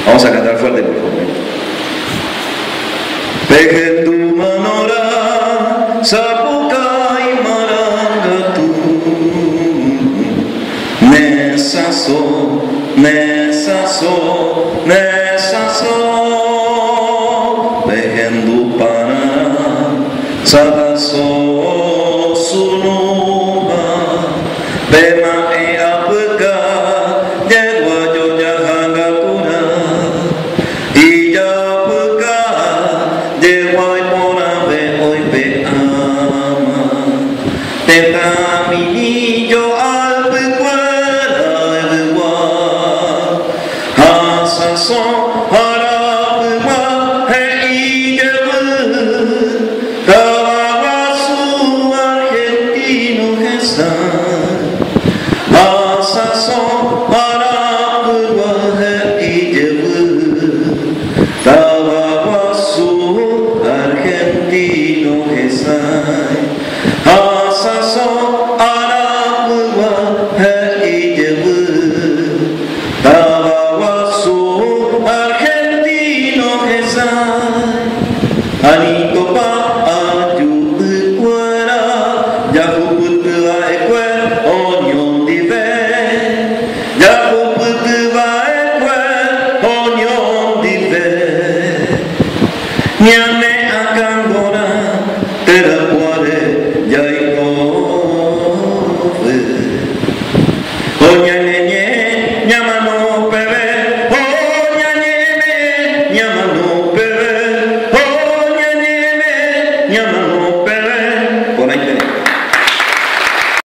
Vamos a cantar fuerte, por favor. Peje tu manora, sapukai marangatu, nesaso, nesaso, nesaso, pejendu pana, sadaso, sunuma, pema e apeka, jegwa joja hangatuna, ija peka, jegwa ipona ve oi pe ama, teta mini jo